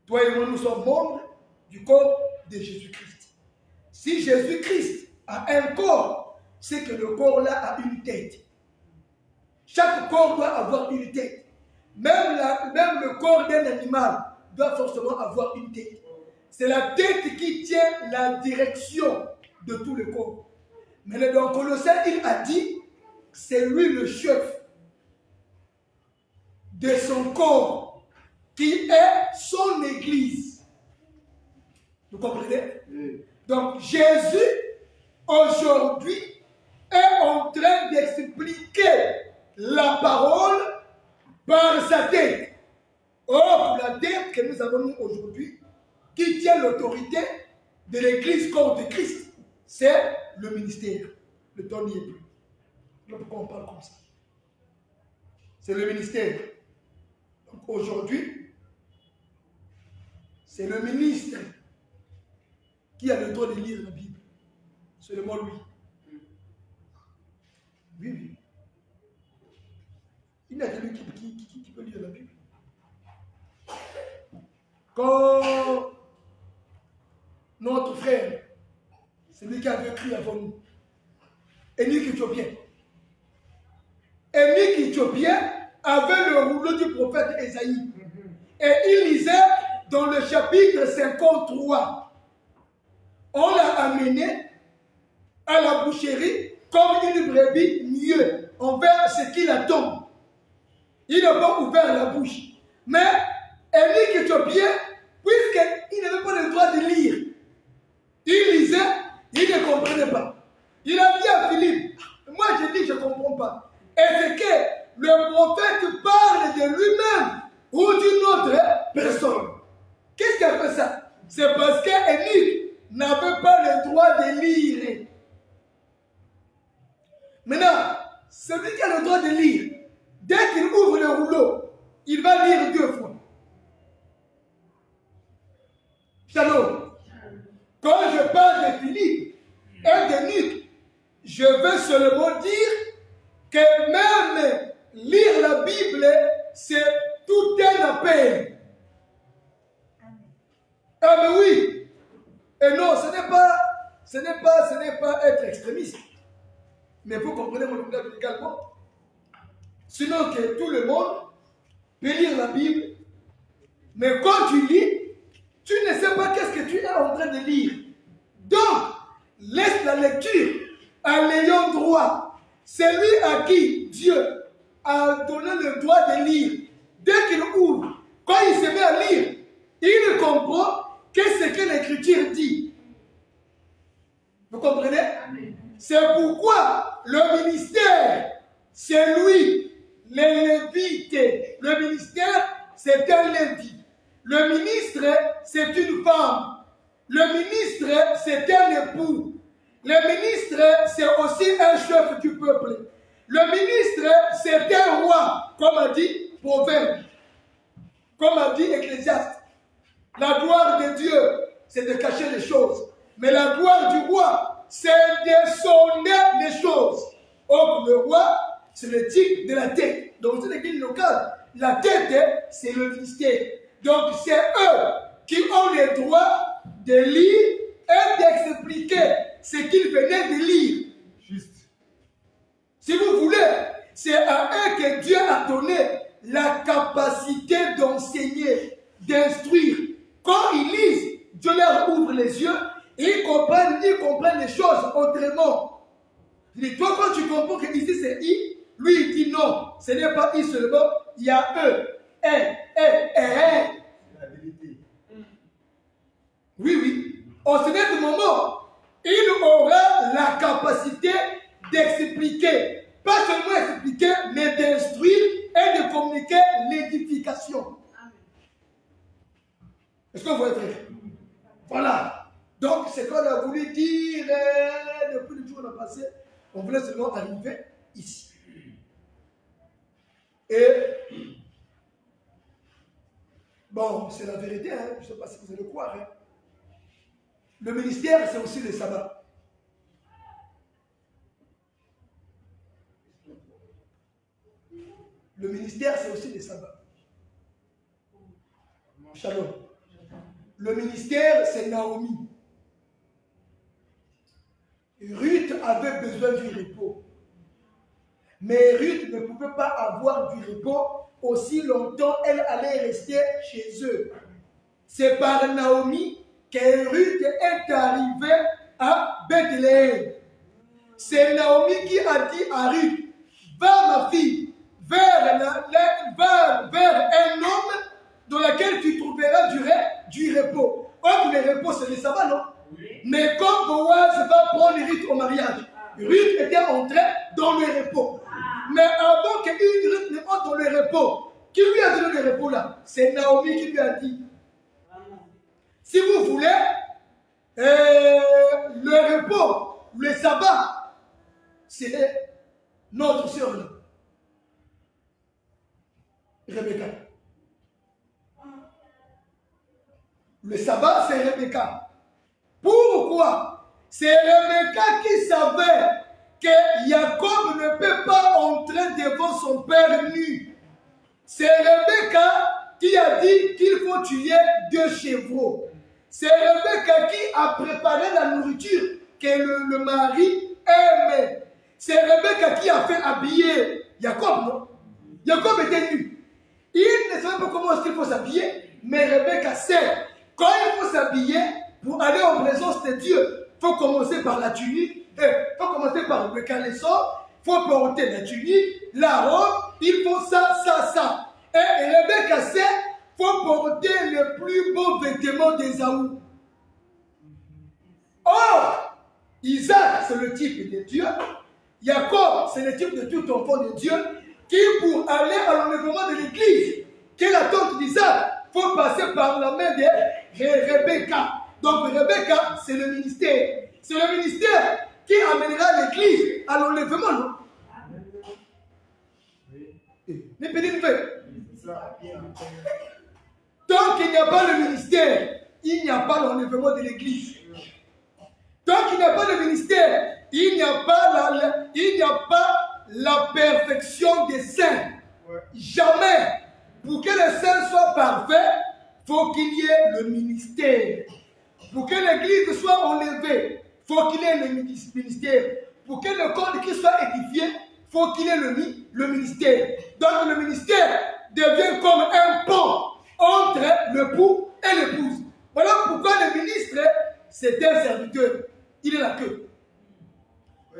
Toi et moi, nous sommes membres du corps de Jésus-Christ. Si Jésus-Christ a un corps, c'est que le corps-là a une tête. Chaque corps doit avoir une tête. Même le corps d'un animal doit forcément avoir une tête. C'est la tête qui tient la direction de tout le corps. Mais dans Colossiens, il a dit, c'est lui le chef de son corps, qui est son église. Vous comprenez? Oui. Donc Jésus, aujourd'hui, est en train d'expliquer la parole par sa tête. Or, la tête que nous avons aujourd'hui, qui tient l'autorité de l'église corps de Christ, c'est le ministère. Le temps n'y est plus. Pourquoi on parle comme ça? C'est le ministère. Donc aujourd'hui, c'est le ministre qui a le droit de lire la Bible. Seulement lui. Oui. Il n'y a que lui qui peut lire la Bible. Quand notre frère, celui qui avait cru avant nous, Énique Éthiopien. Énique Éthiopien avait le rouleau du prophète Ésaïe. Et il lisait dans le chapitre 53. On l'a amené à la boucherie comme une brebis mieux envers ce qu'il attend. Il n'a pas ouvert la bouche. Mais Énique Éthiopien, puisqu'il n'avait pas le droit de lire, il lisait, il ne comprenait pas. Il a dit à Philippe, moi je dis je ne comprends pas. Et c'est que le prophète parle de lui-même ou d'une autre personne. Qu'est-ce qui a fait ça? C'est parce qu'Énique n'avait pas le droit de lire. Maintenant, celui qui a le droit de lire, dès qu'il ouvre le rouleau, il va lire 2 fois. Shalom. Quand je parle de Philippe et d'Énique, je veux seulement dire que même lire la Bible, c'est tout un appel. Ah mais oui. Et non, ce n'est pas être extrémiste. Mais vous comprenez mon langage également. Sinon que tout le monde peut lire la Bible. Mais quand tu lis, tu ne sais pas qu'est-ce que tu es en train de lire. Donc, laisse la lecture à l'ayant droit. Celui à qui Dieu a donné le droit de lire. Dès qu'il ouvre, quand il se met à lire, il comprend qu'est-ce que l'Écriture dit. Vous comprenez? C'est pourquoi le ministère, c'est lui, les Lévites. Le ministère, c'est un Lévite. Le ministre, c'est une femme. Le ministre, c'est un époux. Le ministre, c'est aussi un chef du peuple. Le ministre, c'est un roi, comme a dit Proverbe, comme a dit Ecclésiaste. La gloire de Dieu, c'est de cacher les choses. Mais la gloire du roi, c'est de sonder les choses. Or, le roi, c'est le type de la tête. Donc, c'est l'église locale. La tête, c'est le ministère. Donc, c'est eux qui ont le droit de lire et d'expliquer ce qu'ils venaient de lire. Juste. Si vous voulez, c'est à eux que Dieu a donné la capacité d'enseigner, d'instruire. Quand ils lisent, Dieu leur ouvre les yeux et ils comprennent les choses autrement. Il dit, toi, quand tu comprends que ici c'est I, lui il dit non, ce n'est pas I seulement, il y a E, E. La vérité. Oui, oui. Au certain moment, il aura la capacité d'expliquer. Pas seulement expliquer, mais d'instruire et de communiquer l'édification. Est-ce que vous voyez très? Voilà. Donc, c'est qu'on a voulu dire depuis le jour où on a passé, on voulait seulement arriver ici. Et, bon, c'est la vérité, hein? Je ne sais pas si vous allez croire. Hein? Le ministère, c'est aussi le sabbat. Le ministère, c'est aussi le sabbat. Shalom. Le ministère, c'est Naomi. Ruth avait besoin du repos. Mais Ruth ne pouvait pas avoir du repos aussi longtemps elle allait rester chez eux. C'est par Naomi que Ruth est arrivée à Bethléem. C'est Naomi qui a dit à Ruth, va ma fille, vers un homme dans lequel tu trouveras du repos. Or, le repos, c'est le sabbat, non? Oui. Mais quand Boaz va prendre Ruth au mariage, Ruth était entrée dans le repos. Mais avant qu'une Ruth ne entre dans le repos, qui lui a donné le repos là? C'est Naomi qui lui a dit. Si vous voulez, le repos, le sabbat, c'est notre sœur là, Rebecca. Le sabbat, c'est Rebecca. Pourquoi? C'est Rebecca qui savait que Jacob ne peut pas entrer devant son père nu. C'est Rebecca qui a dit qu'il faut tuer 2 chevreaux. C'est Rebecca qui a préparé la nourriture que le mari aimait. C'est Rebecca qui a fait habiller Jacob, non? Jacob était nu. Il ne savait pas comment est-ce qu'il faut s'habiller, mais Rebecca sait. Quand il faut s'habiller pour aller en présence de Dieu, il faut commencer par la tunique, il faut commencer par le caleçon, il faut porter la tunique, la robe, il faut ça. Et Rebecca sait, il faut porter le plus beau vêtement d'Ésaü. Or, Isaac, c'est le type de Dieu. Jacob, c'est le type de tout enfant de Dieu qui, pour aller à l'enlèvement de l'église, qui est la tante d'Isaac, il faut passer par la main de Rebecca. Donc Rebecca, c'est le ministère. C'est le ministère qui amènera l'église à l'enlèvement, non? Les petites feuilles. Tant qu'il n'y a pas le ministère, il n'y a pas l'enlèvement de l'église. Tant qu'il n'y a pas de ministère, il n'y a pas la perfection des saints. Jamais. Pour que les saints soient parfaits, il faut qu'il y ait le ministère. Pour que l'église soit enlevée, il faut qu'il y ait le ministère. Il pour que le corps de Christ soit édifié, il faut qu'il ait le ministère. Donc le ministère devient comme un pont entre l'époux et l'épouse. Voilà pourquoi le ministre, c'est un serviteur. Il est la queue.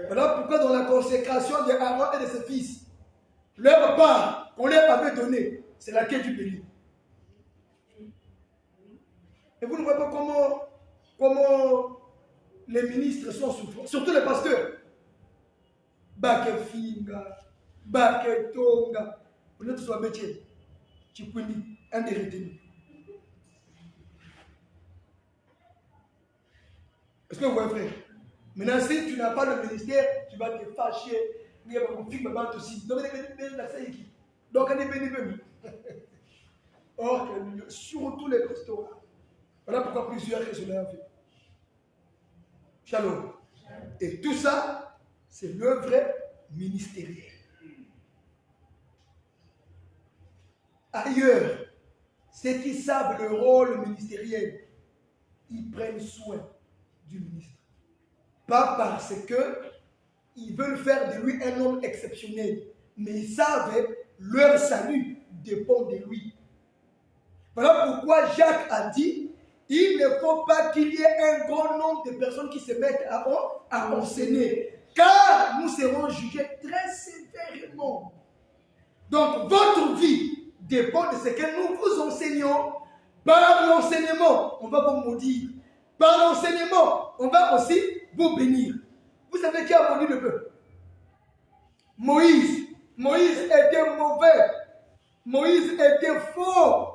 Voilà pourquoi dans la consécration de Aaron et de ses fils, leur part qu'on leur avait donnée, c'est la queue du bélier. Et vous ne voyez pas comment les ministres sont souffrants, surtout les pasteurs. Bakefinga, Baketonga, vous n'êtes pas métier. Tu peux dire, un des retenus. Est-ce que vous voyez, frère? Maintenant, si tu n'as pas le ministère, tu vas te fâcher. Donc, on est béni. Or, surtout les pasteurs. Voilà pourquoi plusieurs que cela a fait. Shalom. Et tout ça, c'est l'œuvre ministérielle. Ailleurs, ceux qui savent le rôle ministériel, ils prennent soin du ministre. Pas parce qu'ils veulent faire de lui un homme exceptionnel, mais ils savent que leur salut dépend de lui. Voilà pourquoi Jacques a dit, il ne faut pas qu'il y ait un grand nombre de personnes qui se mettent à enseigner, car nous serons jugés très sévèrement. Donc votre vie dépend de ce que nous vous enseignons. Par l'enseignement, on va vous maudire. Par l'enseignement, on va aussi vous bénir. Vous savez qui a maudit le peuple? Moïse. Moïse était mauvais. Moïse était faux.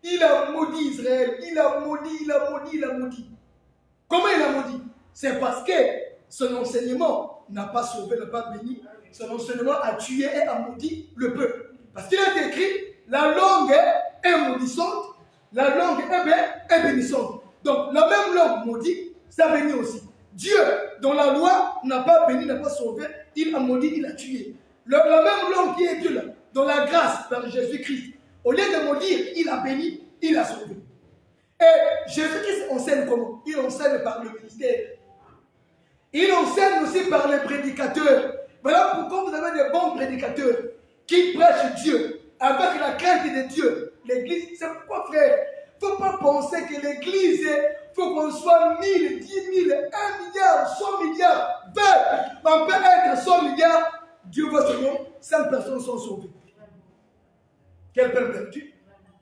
Il a maudit Israël. Il a maudit. Comment il a maudit? C'est parce que son enseignement n'a pas sauvé, n'a pas béni. Son enseignement a tué et a maudit le peuple. Parce qu'il a écrit, la langue est maudissante, la langue est bénissante. Donc la même langue maudit, ça bénit aussi. Dieu, dans la loi, n'a pas béni, n'a pas sauvé, il a maudit, il a tué. La même langue qui est Dieu, là, dans la grâce, dans Jésus-Christ, au lieu de maudire, il a béni, il a sauvé. Et Jésus-Christ enseigne comment? Il enseigne par le ministère. Il enseigne aussi par les prédicateurs. Voilà pourquoi vous avez des bons prédicateurs qui prêchent Dieu avec la crainte de Dieu. L'église, c'est pourquoi, frère, il ne faut pas penser que l'église, il faut qu'on soit 1000, 10 000, 1 milliard, 100 milliards, 20. On peut être 100 milliards, Dieu va se dire, 5 personnes sont sauvées. Quelle peine perdue.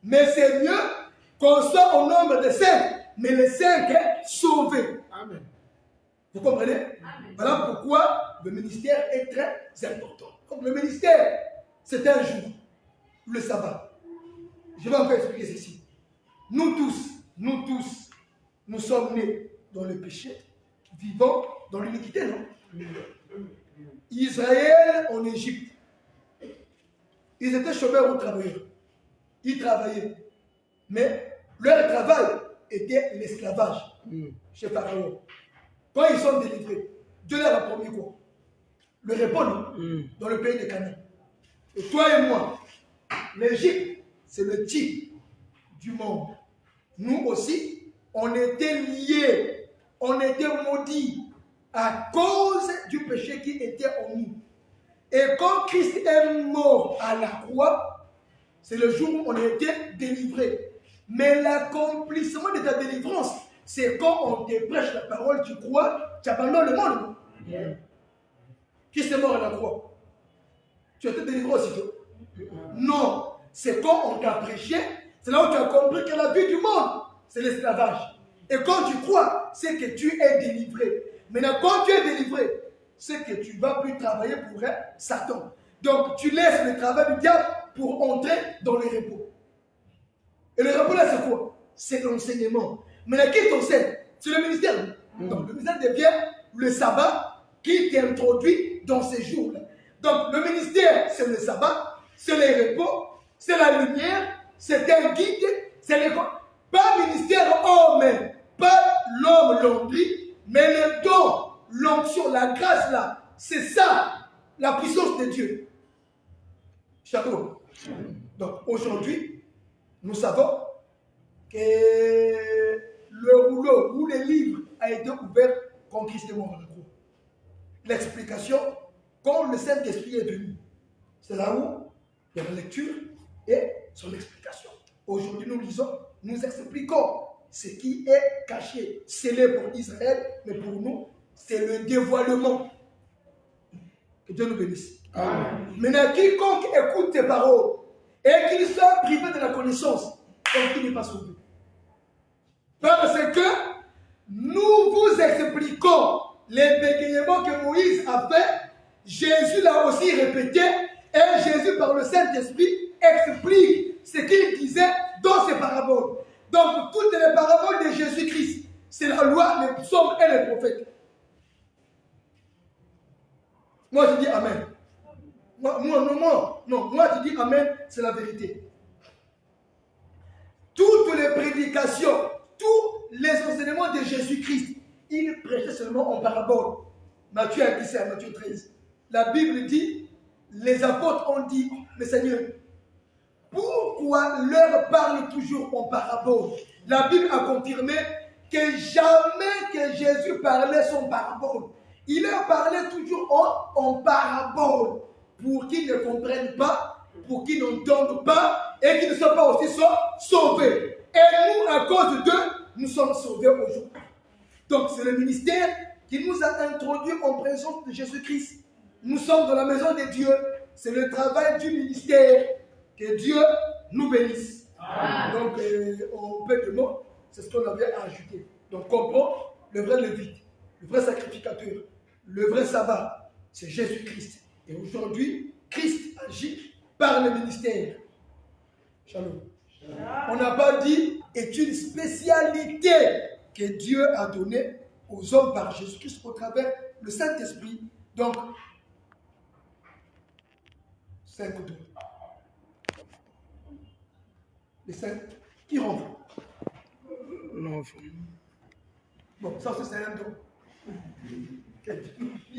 Mais c'est mieux qu'on soit au nombre de 5, mais les 5 sauvés. Amen. Vous comprenez? Amen. Voilà pourquoi le ministère est très important. Donc le ministère, c'est un jour, le sabbat. Je vais encore expliquer ceci. Nous tous, nous sommes nés dans le péché, vivant dans l'iniquité, non? Israël en Égypte, ils étaient chômeurs ou travailleurs. Ils travaillaient. Mais leur travail était l'esclavage chez Pharaon. Quand ils sont délivrés, Dieu leur a promis quoi? Le repos dans le pays de Canaan. Et toi et moi, l'Égypte, c'est le type du monde. Nous aussi, on était liés, on était maudits à cause du péché qui était en nous. Et quand Christ est mort à la croix, c'est le jour où on a été délivré. Mais l'accomplissement de ta délivrance, c'est quand on te prêche la parole, tu crois, tu abandonnes le monde. Yeah. Qui s'est mort à la croix? Tu as été délivré aussitôt? Non, c'est quand on t'a prêché, c'est là où tu as compris que la vie du monde, c'est l'esclavage. Et quand tu crois, c'est que tu es délivré. Maintenant, quand tu es délivré, c'est que tu ne vas plus travailler pour Satan. Donc, tu laisses le travail du diable pour entrer dans le repos. Et le repos là, c'est quoi? C'est l'enseignement. Maintenant, qui t'enseigne? C'est le ministère. Donc, le ministère devient le sabbat qui t'introduit dans ces jours-là. Donc, le ministère, c'est le sabbat, c'est le repos, c'est la lumière, c'est un guide, c'est l'école. Pas ministère homme, pas l'homme l'ombri, mais le don, l'onction, la grâce là, c'est ça, la puissance de Dieu. Chapeau. Donc aujourd'hui, nous savons que le rouleau ou le livre a été ouvert quand Christ est mort à la croix. l'explication quand le Saint-Esprit est venu. C'est là où il y a la lecture et son explication. Aujourd'hui, nous lisons, nous expliquons ce qui est caché, scellé pour Israël, mais pour nous, c'est le dévoilement. Que Dieu nous bénisse. Amen. Maintenant, quiconque écoute tes paroles et qu'il soit privé de la connaissance, donc il n'est pas sauvé. Parce que nous vous expliquons les bégaiements que Moïse a fait, Jésus l'a aussi répété, et Jésus, par le Saint-Esprit, explique ce qu'il disait dans ses paraboles. Donc, toutes les paraboles de Jésus-Christ, c'est la loi, les psaumes et les prophètes. Moi, je dis Amen. Moi, je dis Amen, c'est la vérité. Toutes les prédications, tous les enseignements de Jésus-Christ, il prêchait seulement en parabole. Matthieu a dit ça, Matthieu 13. La Bible dit, les apôtres ont dit, mais Seigneur, pourquoi leur parle toujours en parabole? La Bible a confirmé que jamais que Jésus parlait son parabole. Il leur parlait toujours en parabole, pour qu'ils ne comprennent pas, pour qu'ils n'entendent pas, et qu'ils ne soient pas aussi sauvés. Et nous, à cause d'eux, nous sommes sauvés aujourd'hui. Donc c'est le ministère qui nous a introduits en présence de Jésus-Christ. Nous sommes dans la maison de Dieu. C'est le travail du ministère. Que Dieu nous bénisse. Amen. Donc en peu de mots, c'est ce qu'on avait à ajouter. Donc comprends le vrai lévite, le vrai sacrificateur, le vrai sabbat, c'est Jésus-Christ. Et aujourd'hui, Christ agit par le ministère. Shalom. On n'a pas dit est une spécialité que Dieu a donnée aux hommes par Jésus-Christ au travers le Saint-Esprit. Donc, 5 ou 2. Les 5 qui rentrent. Non. Bon, ça c'est un don.